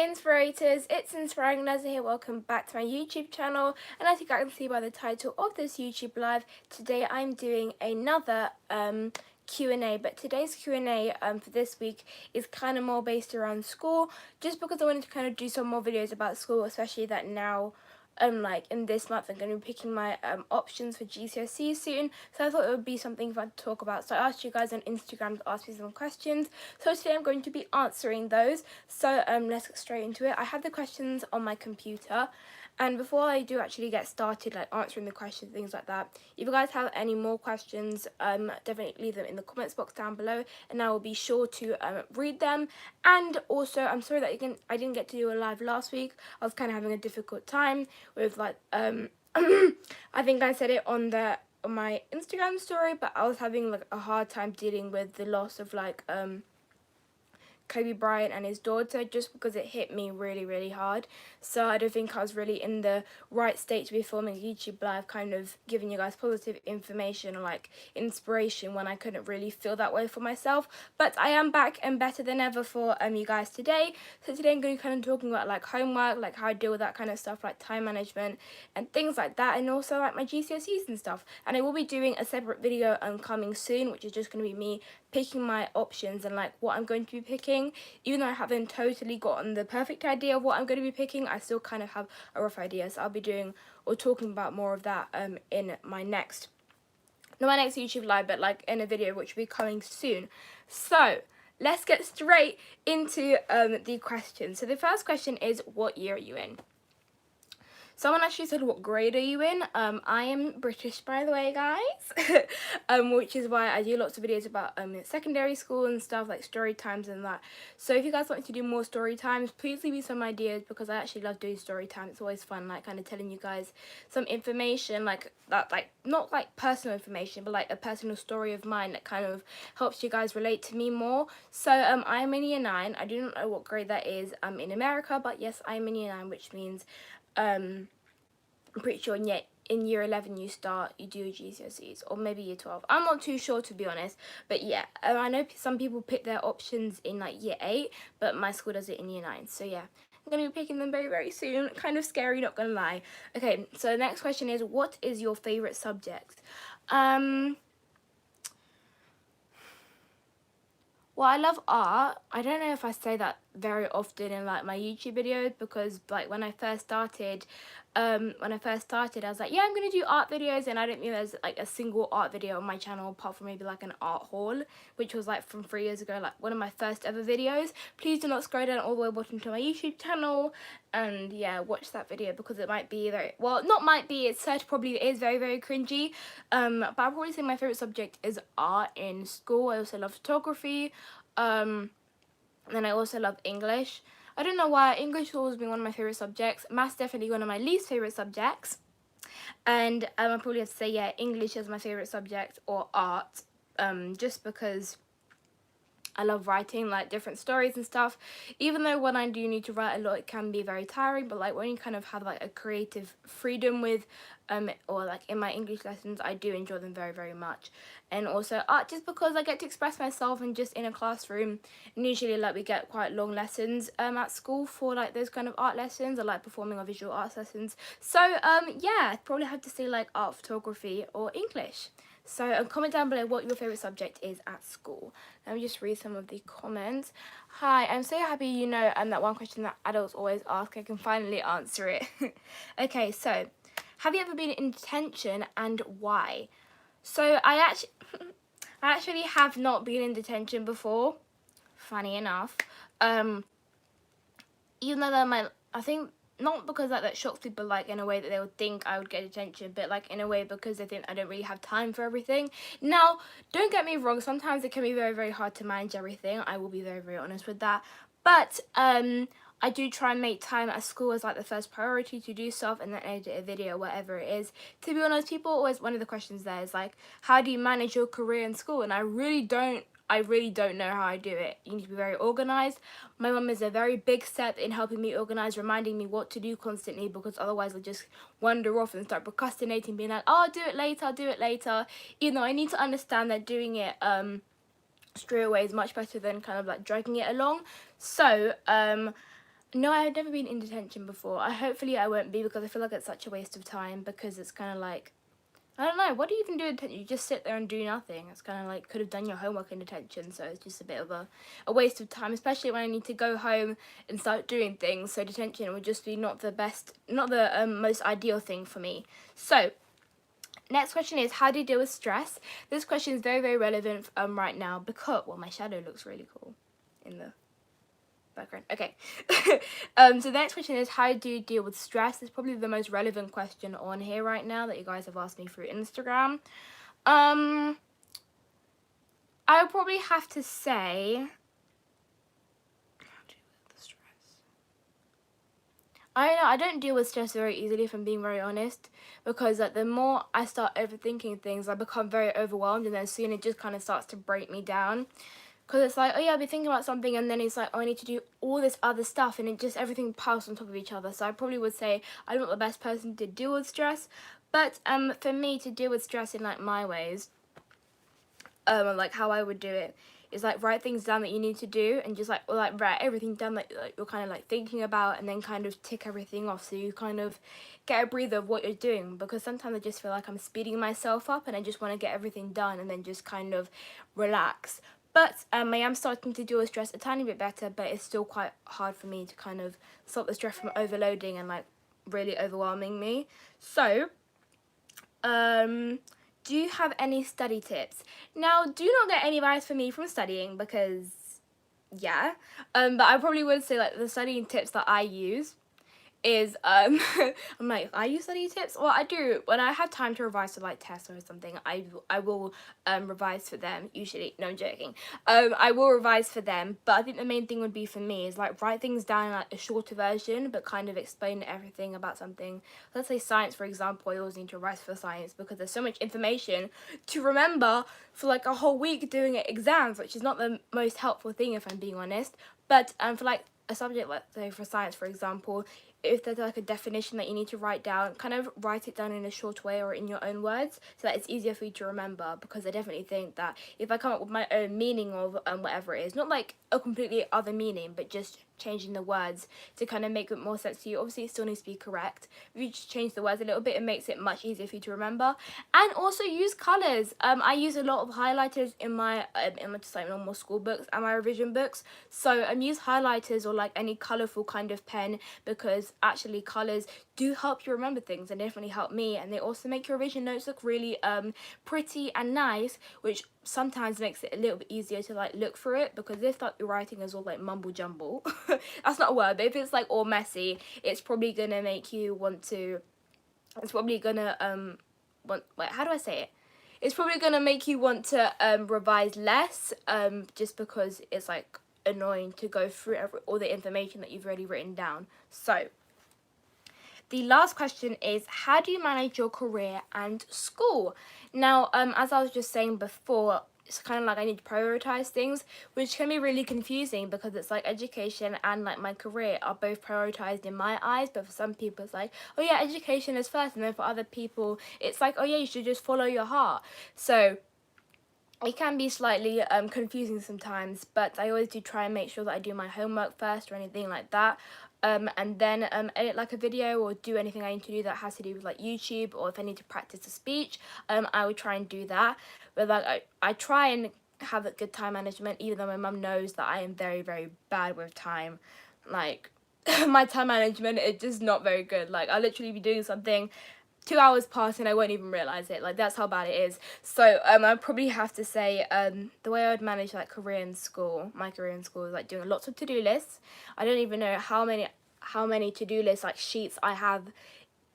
Hey Inspirators, it's Inspiring Vanessa here. Welcome back to my YouTube channel, and as you guys can see by the title of this YouTube live, today I'm doing another Q&A, but today's Q&A for this week is kind of more based around school, just because I wanted to kind of do some more videos about school, especially that now like in this month I'm going to be picking my options for GCSE soon, so I thought it would be something fun to talk about. So I asked you guys on Instagram to ask me some questions, so today I'm going to be answering those. So let's get straight into it. I have the questions on my computer, and before I do actually get started like answering the questions, things like that, if you guys have any more questions, definitely leave them in the comments box down below, and I will be sure to read them. And also, I'm sorry that I didn't get to do a live last week. I was kind of having a difficult time with like I think I said it on my Instagram story, but I was having like a hard time dealing with the loss of like Kobe Bryant and his daughter, just because it hit me really hard. So I don't think I was really in the right state to be filming a YouTube live, kind of giving you guys positive information or like inspiration when I couldn't really feel that way for myself. But I am back and better than ever for you guys today. So today I'm going to be kind of talking about like homework, like how I deal with that kind of stuff, like time management and things like that, and also like my GCSEs and stuff. And I will be doing a separate video coming soon, which is just going to be me picking my options and like what I'm going to be picking. Even though I haven't totally gotten the perfect idea of what I'm going to be picking, I still kind of have a rough idea. So I'll be doing or talking about more of that in my next, not my next YouTube live, but like in a video which will be coming soon. So let's get straight into the questions. So the first question is, what year are you in? Someone actually said, what grade are you in? I am British, by the way, guys. Which is why I do lots of videos about secondary school and stuff, like story times and that. So if you guys want me to do more story times, please leave me some ideas, because I actually love doing story time. It's always fun, like kind of telling you guys some information, like that, like not like personal information, but like a personal story of mine that kind of helps you guys relate to me more. So I'm in year 9. I do not know what grade that is in America, but yes, I'm in year 9, which means I'm pretty sure in year 11 you do your GCSEs, or maybe year 12. I'm not too sure, to be honest, but yeah, I know some people pick their options in like year 8, but my school does it in year 9. So yeah, I'm going to be picking them very soon. Kind of scary, not gonna lie. Okay, so the next question is, what is your favorite subject? Well, I love art. I don't know if I say that very often in like my YouTube videos, because like when I first started, I was like, yeah, I'm gonna do art videos, and I didn't realize like a single art video on my channel apart from maybe like an art haul, which was like from 3 years ago, like one of my first ever videos. Please do not scroll down all the way bottom to my YouTube channel, and yeah, watch that video, because it might be very, well, not might be, it certainly probably is very cringy. But I'll probably say my favorite subject is art in school. I also love photography. And then I also love English. I don't know why, English has always been one of my favourite subjects. Maths definitely one of my least favourite subjects. And I probably have to say, yeah, English is my favourite subject, or art, just because I love writing like different stories and stuff. Even though when I do need to write a lot, it can be very tiring, but like when you kind of have like a creative freedom with or like in my English lessons, I do enjoy them very much. And also art, just because I get to express myself and just in a classroom, and usually like we get quite long lessons at school for like those kind of art lessons, or like performing or visual arts lessons. So yeah, I'd probably have to say like art, photography, or English. So comment down below what your favourite subject is at school. Let me just read some of the comments. Hi, I'm so happy you know that one question that adults always ask. I can finally answer it. Okay, so have you ever been in detention, and why? So I actually have not been in detention before, funny enough. Even though I think, not because like that shocks people, like in a way that they would think I would get detention, but like in a way because they think I don't really have time for everything. Now, don't get me wrong, sometimes it can be very hard to manage everything. I will be very honest with that. But I do try and make time at school as like the first priority to do stuff, and then edit a video, whatever it is. To be honest, people always, one of the questions there is like, how do you manage your career in school? And I really don't know how I do it. You need to be very organised. My mum is a very big step in helping me organise, reminding me what to do constantly, because otherwise I'll just wander off and start procrastinating, being like, oh, I'll do it later. Even though I need to understand that doing it straight away is much better than kind of like dragging it along. So No, I've never been in detention before. Hopefully I won't be, because I feel like it's such a waste of time, because it's kind of like, I don't know, what do you even do in detention? You just sit there and do nothing. It's kind of like, could have done your homework in detention, so it's just a bit of a waste of time, especially when I need to go home and start doing things. So detention would just be not the most ideal thing for me. So next question is, how do you deal with stress? This question is very, very relevant right now, because, well, my shadow looks really cool in the background. Okay. So the next question is, how do you deal with stress? It's probably the most relevant question on here right now that you guys have asked me through Instagram. I would probably have to say, I don't know, I don't deal with stress very easily, if I'm being very honest, because like the more I start overthinking things, I become very overwhelmed, and then soon it just kind of starts to break me down. Because it's like, oh yeah, I'll be thinking about something, and then it's like, oh, I need to do all this other stuff, and it just, everything piles on top of each other. So I probably would say I'm not the best person to deal with stress, but for me to deal with stress in like my ways, like how I would do it, is like write things down that you need to do, and just like, or like write everything down that like, you're kind of like thinking about, and then kind of tick everything off, so you kind of get a breather of what you're doing. Because sometimes I just feel like I'm speeding myself up, and I just want to get everything done and then just kind of relax. But I am starting to deal with stress a tiny bit better, but it's still quite hard for me to kind of stop the stress from overloading and like really overwhelming me. So do you have any study tips? Now, do not get any advice from me from studying, because yeah, but I probably would say like the studying tips that I use is I'm like, I use study tips. Well, I do when I have time to revise for like tests or something. I will revise for them usually. No, I'm joking. I will revise for them, but I think the main thing would be for me is like write things down in like a shorter version, but kind of explain everything about something. Let's say science, for example. I always need to revise for science, because there's so much information to remember for like a whole week doing exams, which is not the most helpful thing, if I'm being honest. But for like a subject, let's say for science, for example, if there's like a definition that you need to write down, kind of write it down in a short way or in your own words, so that it's easier for you to remember. Because I definitely think that if I come up with my own meaning of whatever it is, not like a completely other meaning, but just changing the words to kind of make it more sense to you. Obviously it still needs to be correct. If you just change the words a little bit, it makes it much easier for you to remember. And also use colors. I use a lot of highlighters in my just like normal school books and my revision books. So use highlighters or like any colorful kind of pen, because actually colors do help you remember things, and definitely help me. And they also make your revision notes look really pretty and nice, which sometimes makes it a little bit easier to like look through it. Because if like your writing is all like mumble jumble, that's not a word, but if it's like all messy, it's probably gonna make you want to, it's probably gonna how do I say it, it's probably gonna make you want to revise less, just because it's like annoying to go through all the information that you've already written down. So the last question is, how do you manage your career and school? Now, as I was just saying before, it's kind of like I need to prioritize things, which can be really confusing, because it's like education and like my career are both prioritized in my eyes, but for some people it's like, oh yeah, education is first, and then for other people it's like, oh yeah, you should just follow your heart. So it can be slightly confusing sometimes, but I always do try and make sure that I do my homework first or anything like that, and then edit like a video or do anything I need to do that has to do with like YouTube, or if I need to practice a speech, I would try and do that. But like I try and have a good time management, even though my mum knows that I am very, very bad with time. Like my time management is just not very good. Like I'll literally be doing something, 2 hours pass and I won't even realise it. Like that's how bad it is. So I probably have to say the way I would manage like my career in school is like doing lots of to-do lists. I don't even know how many to-do lists like sheets I have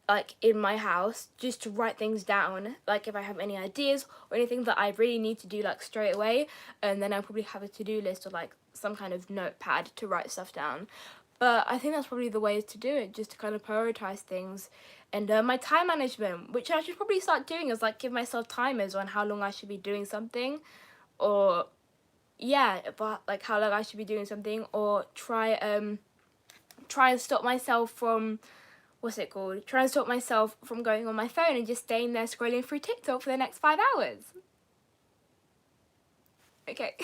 like in my house, just to write things down, like if I have any ideas or anything that I really need to do like straight away. And then I'll probably have a to-do list or like some kind of notepad to write stuff down. But I think that's probably the way to do it, just to kind of prioritize things. And my time management, which I should probably start doing, is like give myself timers on how long I should be doing something, or yeah, but like how long I should be doing something, or try and stop myself from try and stop myself from going on my phone and just staying there scrolling through TikTok for the next 5 hours. Okay,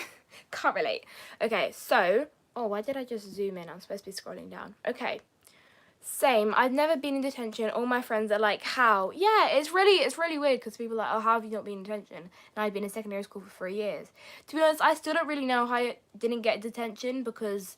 can't relate. Okay, so Oh, why did I just zoom in? I'm supposed to be scrolling down. Okay. Same. I've never been in detention. All my friends are like, how? Yeah, it's really weird because people are like, oh, how have you not been in detention? And I've been in secondary school for 3 years. To be honest, I still don't really know how I didn't get detention, because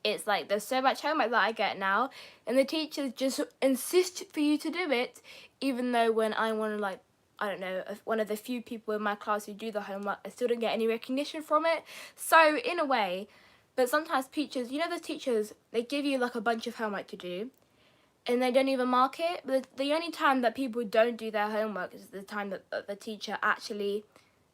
it's like there's so much homework that I get now, and the teachers just insist for you to do it, even though when I want to, like, I don't know, one of the few people in my class who do the homework, I still don't get any recognition from it. So in a way, but sometimes teachers, you know, those teachers, they give you like a bunch of homework to do and they don't even mark it. But the only time that people don't do their homework is the time that the teacher actually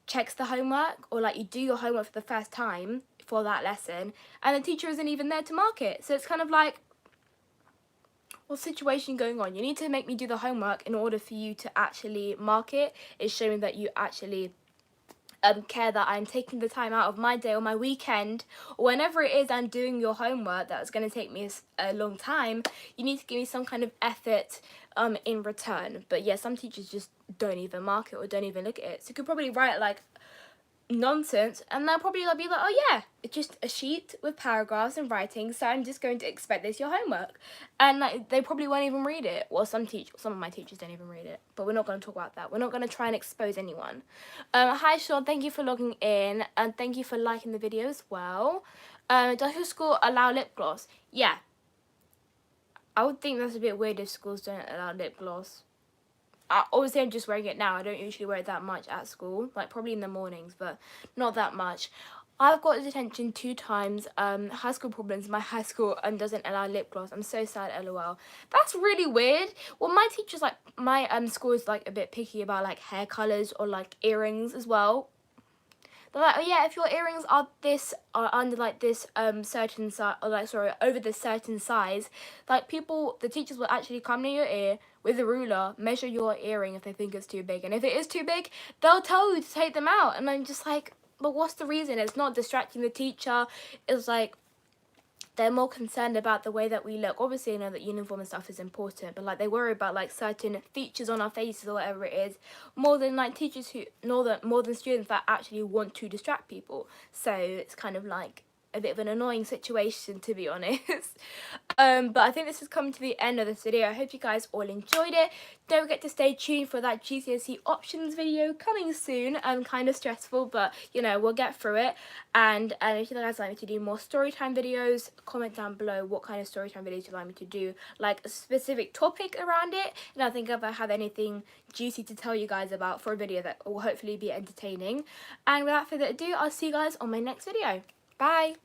checks the homework, or like you do your homework for the first time for that lesson and the teacher isn't even there to mark it. So it's kind of like, what situation going on? You need to make me do the homework in order for you to actually mark it. It's showing that you actually care that I'm taking the time out of my day or my weekend or whenever it is I'm doing your homework that's going to take me a long time. You need to give me some kind of effort in return. But yeah, some teachers just don't even mark it or don't even look at it. So you could probably write like nonsense and they'll probably be like, oh yeah, it's just a sheet with paragraphs and writing, so I'm just going to expect this your homework. And like they probably won't even read it. Well, some of my teachers don't even read it, but we're not going to talk about that. We're not going to try and expose anyone. Hi Sean, thank you for logging in and thank you for liking the video as well. Does your school allow lip gloss? Yeah, I would think that's a bit weird if schools don't allow lip gloss. Obviously I'm just wearing it now. I don't usually wear it that much at school, like probably in the mornings, but not that much. I've got detention 2 times. High school problems. My high school doesn't allow lip gloss. I'm so sad, lol. That's really weird. Well, my teachers, like, my school is like a bit picky about like hair colours or like earrings as well. They're like, oh yeah, if your earrings are under like this certain size, or like, sorry, over this certain size, like the teachers will actually come near your ear with a ruler, measure your earring if they think it's too big, and if it is too big, they'll tell you to take them out. And I'm just like, but what's the reason? It's not distracting the teacher. It's like they're more concerned about the way that we look. Obviously, I know that uniform and stuff is important, but like they worry about like certain features on our faces or whatever it is, more than like teachers more than students that actually want to distract people. So it's kind of like a bit of an annoying situation, to be honest. But I think this has come to the end of this video. I hope you guys all enjoyed it. Don't forget to stay tuned for that GCSE options video coming soon. Kind of stressful, but you know, we'll get through it. And if you guys like me to do more storytime videos, comment down below what kind of storytime videos you'd like me to do, like a specific topic around it. And I think if I have anything juicy to tell you guys about for a video that will hopefully be entertaining. And without further ado, I'll see you guys on my next video. Bye!